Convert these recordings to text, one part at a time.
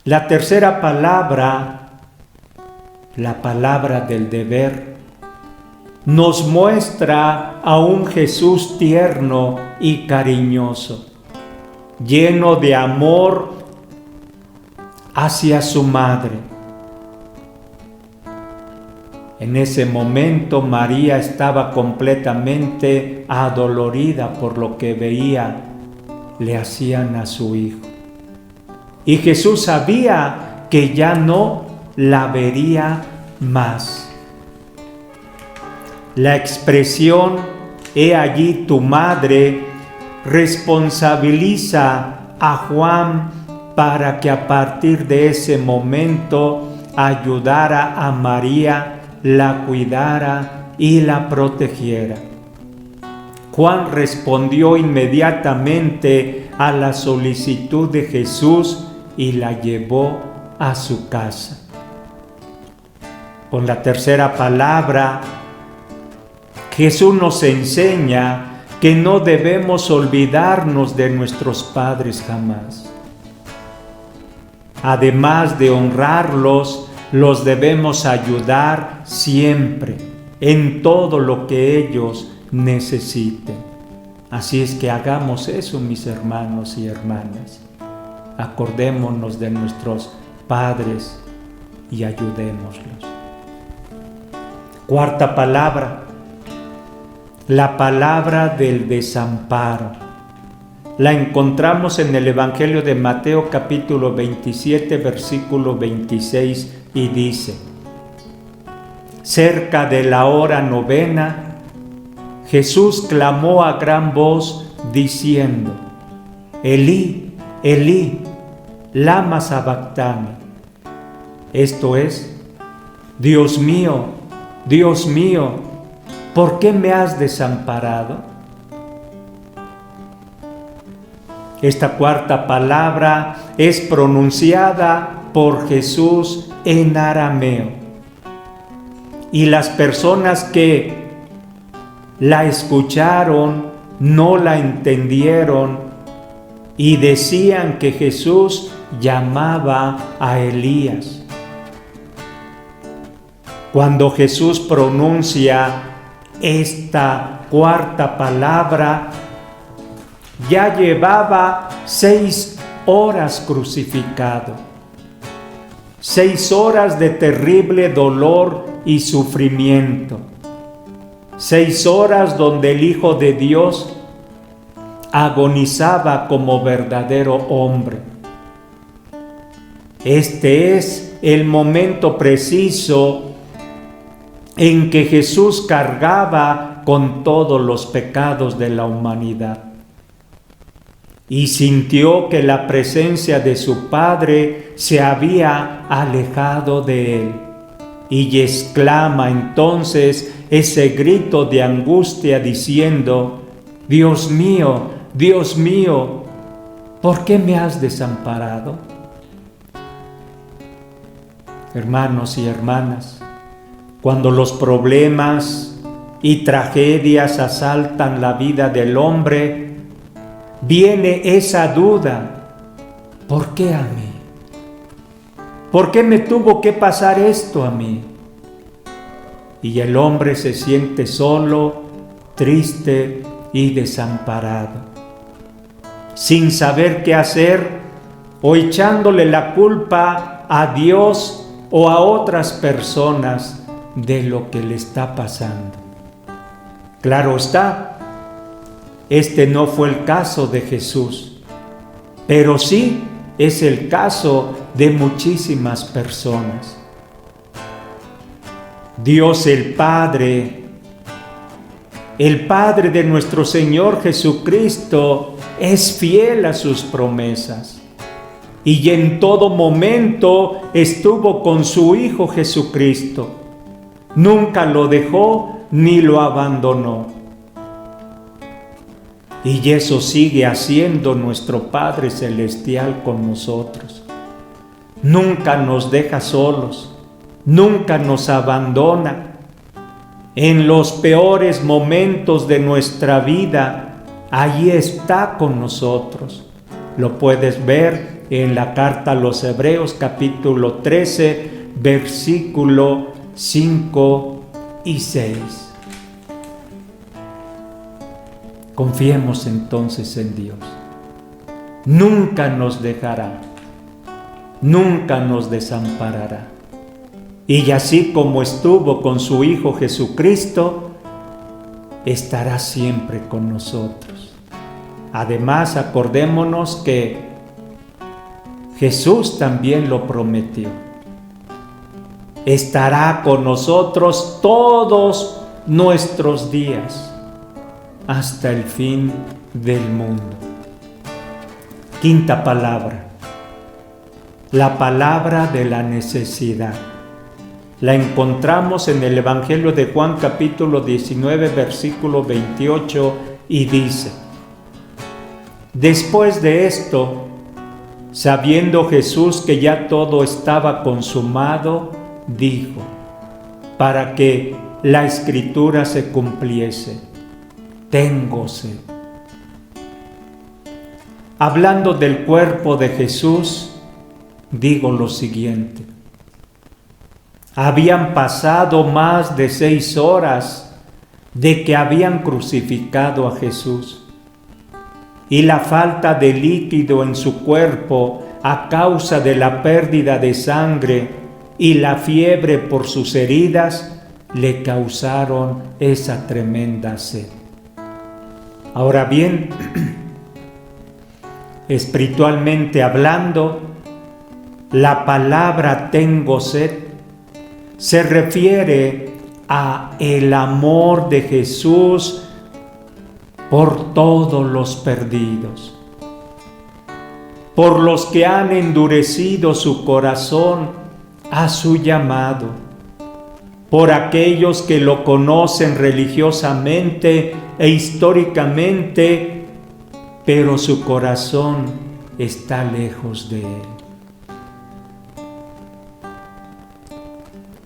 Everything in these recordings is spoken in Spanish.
La tercera palabra, la palabra del deber, nos muestra a un Jesús tierno y cariñoso, lleno de amor hacia su madre. En ese momento María estaba completamente adolorida por lo que veía le hacían a su hijo. Y Jesús sabía que ya no la vería más. La expresión "he allí tu madre" responsabiliza a Juan para que a partir de ese momento ayudara a María, la cuidara y la protegiera. Juan respondió inmediatamente a la solicitud de Jesús y la llevó a su casa. Con la tercera palabra, Jesús nos enseña que no debemos olvidarnos de nuestros padres jamás. Además de honrarlos, los debemos ayudar siempre en todo lo que ellos necesiten. Así es que hagamos eso, mis hermanos y hermanas. Acordémonos de nuestros padres y ayudémoslos. Cuarta palabra, la palabra del desamparo. La encontramos en el Evangelio de Mateo capítulo 27, versículo 26, y dice: cerca de la hora novena, Jesús clamó a gran voz diciendo: Elí, Elí, lama sabactani. Esto es: Dios mío, ¿por qué me has desamparado? Esta cuarta palabra es pronunciada por Jesús en arameo. Y las personas que la escucharon no la entendieron y decían que Jesús llamaba a Elías. Cuando Jesús pronuncia esta cuarta palabra, ya llevaba 6 horas crucificado, 6 horas de terrible dolor y sufrimiento, 6 horas donde el Hijo de Dios agonizaba como verdadero hombre. Este es el momento preciso en que Jesús cargaba con todos los pecados de la humanidad y sintió que la presencia de su Padre se había alejado de él, y exclama entonces ese grito de angustia diciendo: Dios mío, ¿por qué me has desamparado? Hermanos y hermanas, cuando los problemas y tragedias asaltan la vida del hombre, viene esa duda: ¿por qué a mí? ¿Por qué me tuvo que pasar esto a mí? Y el hombre se siente solo, triste y desamparado, sin saber qué hacer, o echándole la culpa a Dios o a otras personas de lo que le está pasando. Claro está, este no fue el caso de Jesús, pero sí es el caso de muchísimas personas. Dios el Padre de nuestro Señor Jesucristo, es fiel a sus promesas y en todo momento estuvo con su Hijo Jesucristo. Nunca lo dejó ni lo abandonó. Y eso sigue haciendo nuestro Padre Celestial con nosotros. Nunca nos deja solos, nunca nos abandona. En los peores momentos de nuestra vida, allí está con nosotros. Lo puedes ver en la carta a los Hebreos capítulo 13, versículo 5 y 6. Confiemos entonces en Dios. Nunca nos dejará, nunca nos desamparará. Y así como estuvo con su Hijo Jesucristo, estará siempre con nosotros. Además, acordémonos que Jesús también lo prometió. Estará con nosotros todos nuestros días, hasta el fin del mundo. Quinta palabra, la palabra de la necesidad. La encontramos en el Evangelio de Juan capítulo 19, versículo 28, y dice: después de esto, sabiendo Jesús que ya todo estaba consumado, dijo, para que la Escritura se cumpliese: tengo sed. Hablando del cuerpo de Jesús, digo lo siguiente: habían pasado más de 6 horas de que habían crucificado a Jesús, y la falta de líquido en su cuerpo a causa de la pérdida de sangre y la fiebre por sus heridas le causaron esa tremenda sed. Ahora bien, espiritualmente hablando, la palabra tengo sed se refiere a el amor de Jesús por todos los perdidos, por los que han endurecido su corazón a su llamado, por aquellos que lo conocen religiosamente e históricamente, pero su corazón está lejos de Él.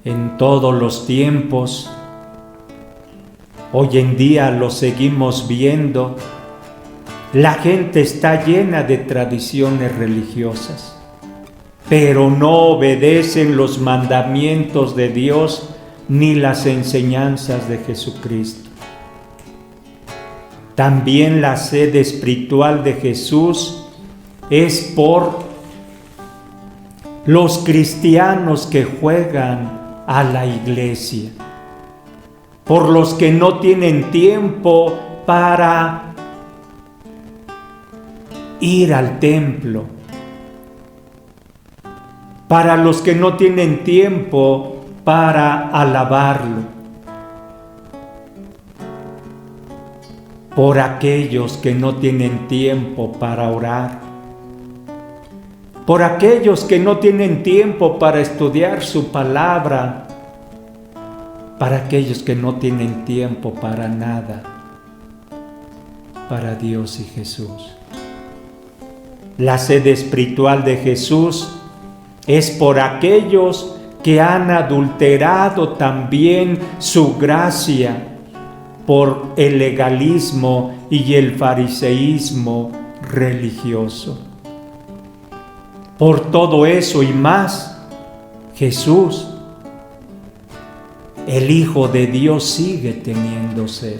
En todos los tiempos, hoy en día lo seguimos viendo, la gente está llena de tradiciones religiosas, pero no obedecen los mandamientos de Dios ni las enseñanzas de Jesucristo. También la sed espiritual de Jesús es por los cristianos que juegan a la iglesia, por los que no tienen tiempo para ir al templo, para los que no tienen tiempo para alabarlo, por aquellos que no tienen tiempo para orar, por aquellos que no tienen tiempo para estudiar su palabra, para aquellos que no tienen tiempo para nada, para Dios y Jesús. La sed espiritual de Jesús es por aquellos que han adulterado también su gracia por el legalismo y el fariseísmo religioso. Por todo eso y más, Jesús, el Hijo de Dios, sigue teniendo sed.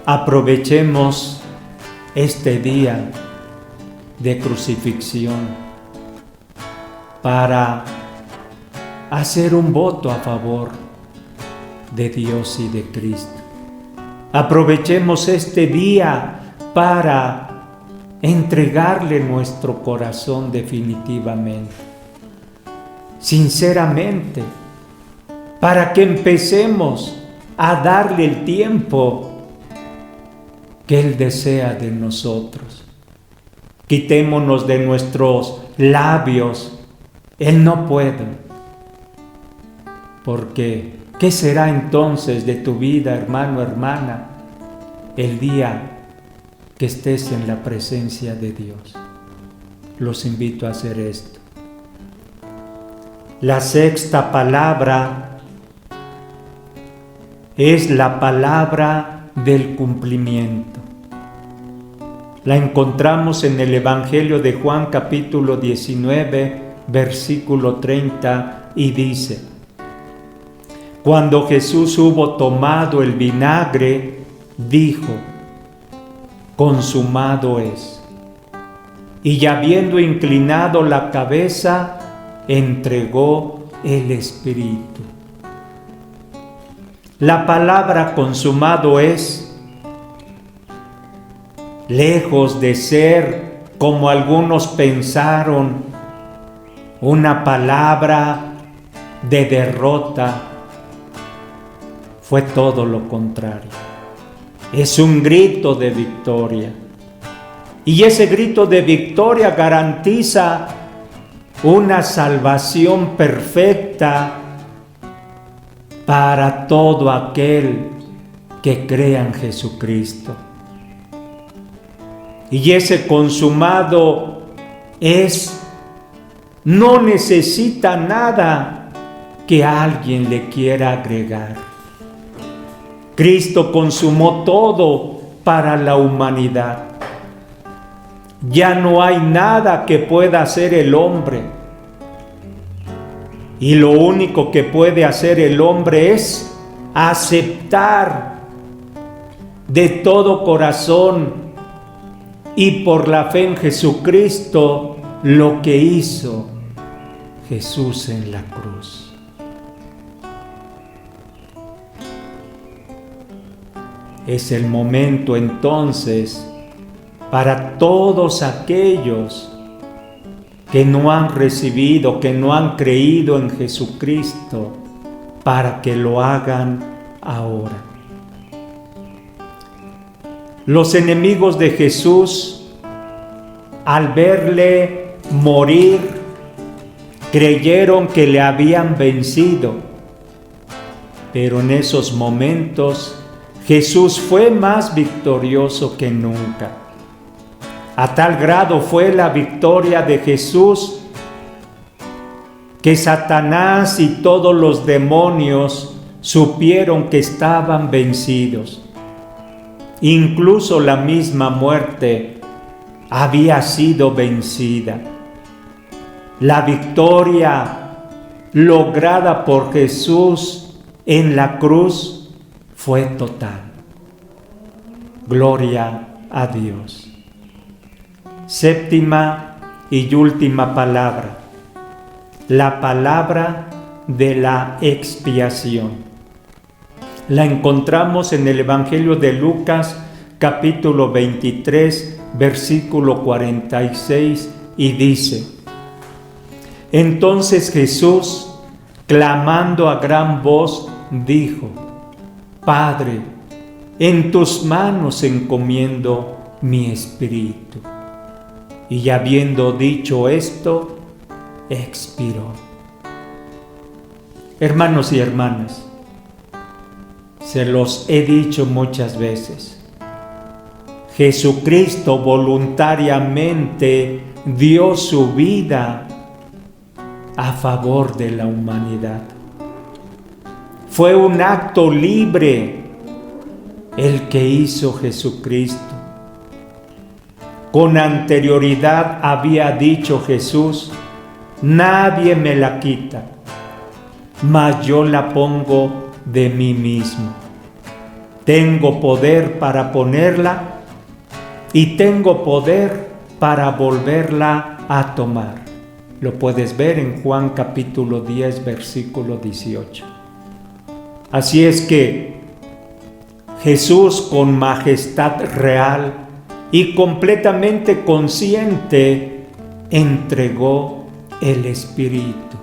Aprovechemos este día de crucifixión para hacer un voto a favor de Dios y de Cristo. Aprovechemos este día para entregarle nuestro corazón definitivamente, sinceramente, para que empecemos a darle el tiempo que Él desea de nosotros. Quitémonos de nuestros labios el no puedo, porque ¿qué será entonces de tu vida, hermano, hermana, el día que estés en la presencia de Dios? Los invito a hacer esto. La sexta palabra es la palabra del cumplimiento. La encontramos en el Evangelio de Juan capítulo 19, versículo 30, y dice: cuando Jesús hubo tomado el vinagre, dijo: consumado es. Y habiendo inclinado la cabeza, entregó el Espíritu. La palabra consumado es, lejos de ser, como algunos pensaron, una palabra de derrota, fue todo lo contrario. Es un grito de victoria. Y ese grito de victoria garantiza una salvación perfecta para todo aquel que crea en Jesucristo. Y ese consumado no necesita nada que alguien le quiera agregar. Cristo consumó todo para la humanidad. Ya no hay nada que pueda hacer el hombre. Y lo único que puede hacer el hombre es aceptar de todo corazón y por la fe en Jesucristo lo que hizo Jesús en la cruz. Es el momento entonces para todos aquellos que no han recibido, que no han creído en Jesucristo, para que lo hagan ahora. Los enemigos de Jesús, al verle morir, creyeron que le habían vencido, pero en esos momentos Jesús fue más victorioso que nunca. A tal grado fue la victoria de Jesús que Satanás y todos los demonios supieron que estaban vencidos. Incluso la misma muerte había sido vencida. La victoria lograda por Jesús en la cruz fue total. Gloria a Dios. Séptima y última palabra, la palabra de la expiación. La encontramos en el Evangelio de Lucas, capítulo 23, versículo 46, y dice: entonces Jesús, clamando a gran voz, dijo: Padre, en tus manos encomiendo mi espíritu. Y habiendo dicho esto, expiró. Hermanos y hermanas, se los he dicho muchas veces, Jesucristo voluntariamente dio su vida a favor de la humanidad. Fue un acto libre el que hizo Jesucristo. Con anterioridad había dicho Jesús: nadie me la quita, mas yo la pongo de mí mismo. Tengo poder para ponerla y tengo poder para volverla a tomar. Lo puedes ver en Juan capítulo 10, versículo 18. Así es que Jesús, con majestad real y completamente consciente, entregó el Espíritu.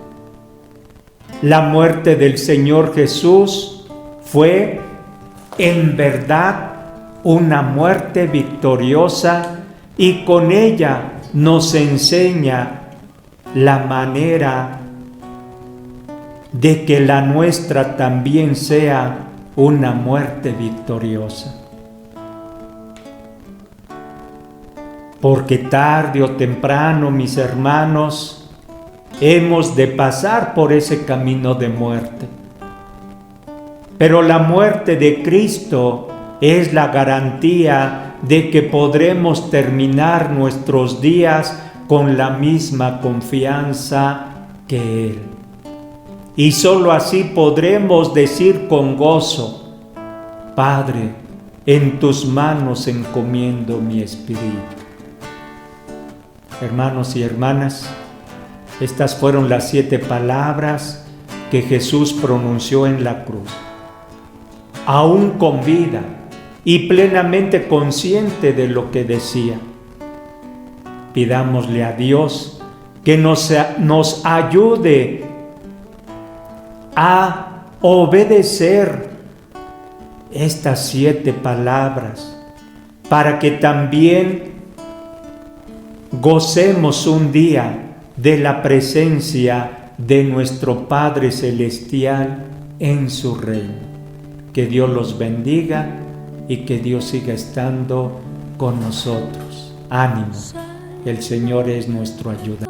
La muerte del Señor Jesús fue en verdad una muerte victoriosa, y con ella nos enseña la manera de que la nuestra también sea una muerte victoriosa. Porque tarde o temprano, mis hermanos, hemos de pasar por ese camino de muerte. Pero la muerte de Cristo es la garantía de que podremos terminar nuestros días con la misma confianza que Él. Y sólo así podremos decir con gozo: Padre, en tus manos encomiendo mi espíritu. Hermanos y hermanas, estas fueron las 7 palabras que Jesús pronunció en la cruz. Aún con vida y plenamente consciente de lo que decía. Pidámosle a Dios que nos ayude a obedecer estas 7 palabras para que también gocemos un día de la presencia de nuestro Padre Celestial en su reino. Que Dios los bendiga y que Dios siga estando con nosotros. Ánimo, el Señor es nuestro ayudador.